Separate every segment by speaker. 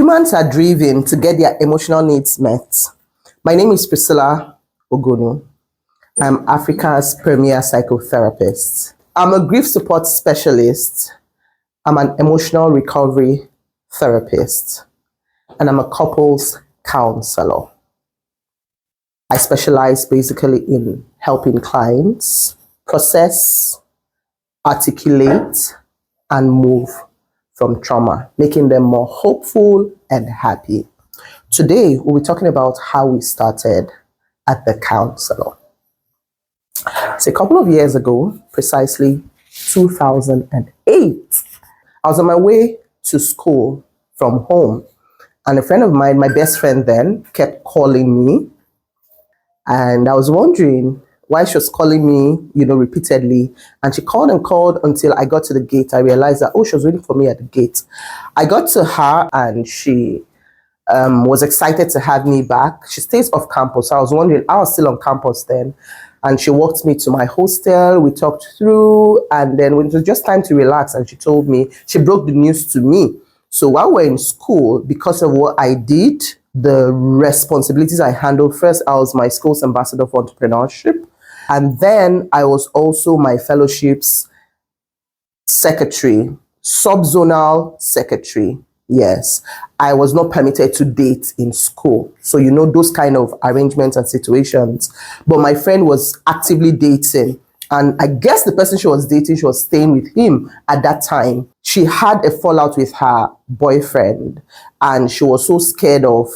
Speaker 1: Humans are driven to get their emotional needs met. My name is Priscilla I'm Africa's premier psychotherapist. I'm a grief support specialist. I'm an emotional recovery therapist. And I'm a couples counselor. I specialize basically in helping clients process, articulate, and move from trauma, making them more hopeful and happy. Today, we'll be talking about how we started at The Counsellor. So a couple of years ago, precisely 2008, I was on my way to school from home, and a friend of mine, my best friend then, kept calling me, and I was wondering why she was calling me, repeatedly. And she called and called until I got to the gate. I realized that, she was waiting for me at the gate. I got to her and she was excited to have me back. She stays off campus. So I was wondering, I was still on campus then. And she walked me to my hostel. We talked through. And then when it was just time to relax, and she told me, she broke the news to me. So while we're in school, because of what I did, the responsibilities I handled, first, I was my school's ambassador for entrepreneurship. And then I was also my fellowship's secretary, subzonal secretary. Yes, I was not permitted to date in school. So, those kind of arrangements and situations. But my friend was actively dating. And I guess the person she was dating, she was staying with him at that time. She had a fallout with her boyfriend. And she was so scared of,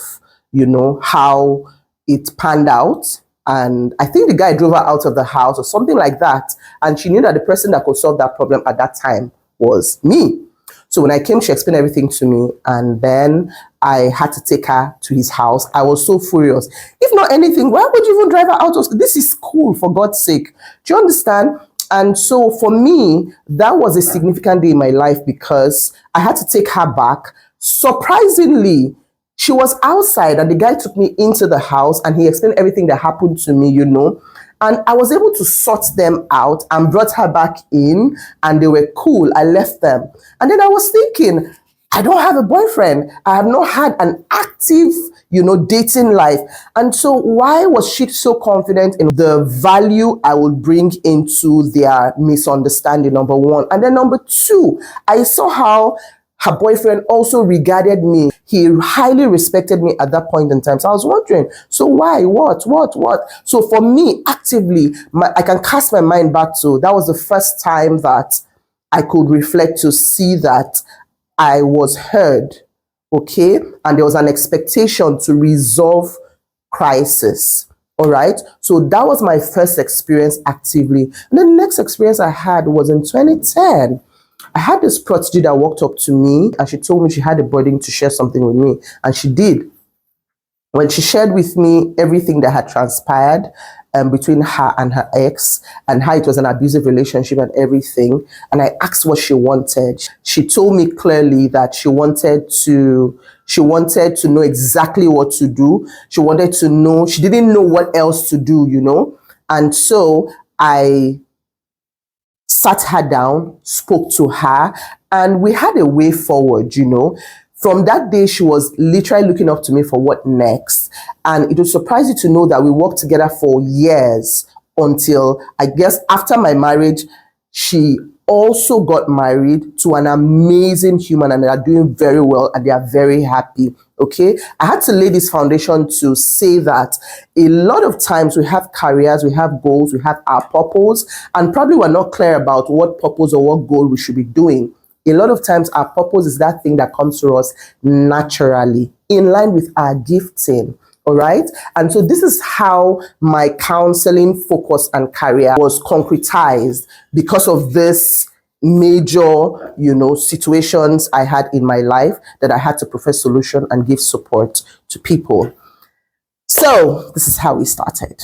Speaker 1: how it panned out. And I think the guy drove her out of the house or something like that. And she knew that the person that could solve that problem at that time was me. So when I came, she explained everything to me. And then I had to take her to his house. I was so furious. If not anything, why would you even drive her out of school? This is school, for God's sake. Do you understand? And so for me, that was a significant day in my life because I had to take her back. Surprisingly, she was outside and the guy took me into the house and he explained everything that happened to me, and I was able to sort them out and brought her back in and they were cool. I left them. And then I was thinking, I don't have a boyfriend. I have not had an active, dating life. And so why was she so confident in the value I would bring into their misunderstanding, number one? And then number two, I saw how her boyfriend also regarded me. He highly respected me at that point in time. So I was wondering, so why? What? So for me, actively, I can cast my mind back to, that was the first time that I could reflect to see that I was heard, okay? And there was an expectation to resolve crisis, all right? So that was my first experience actively. And then the next experience I had was in 2010. I had this prostitute that walked up to me and she told me she had a burden to share something with me. And she did. When she shared with me everything that had transpired between her and her ex and how it was an abusive relationship and everything. And I asked what she wanted. She told me clearly that she wanted to know exactly what to do. She wanted to know, she didn't know what else to do, And so I sat her down, spoke to her, and we had a way forward, From that day, she was literally looking up to me for what next. And it will surprise you to know that we worked together for years until, I guess, after my marriage, she also got married to an amazing human and they are doing very well and they are very happy. Okay, I had to lay this foundation to say that a lot of times we have careers, we have goals, we have our purpose, and probably we're not clear about what purpose or what goal we should be doing. A lot of times our purpose is that thing that comes to us naturally, in line with our gifting. All right. And so this is how my counseling focus and career was concretized because of this major, situations I had in my life that I had to provide solution and give support to people. So this is how we started.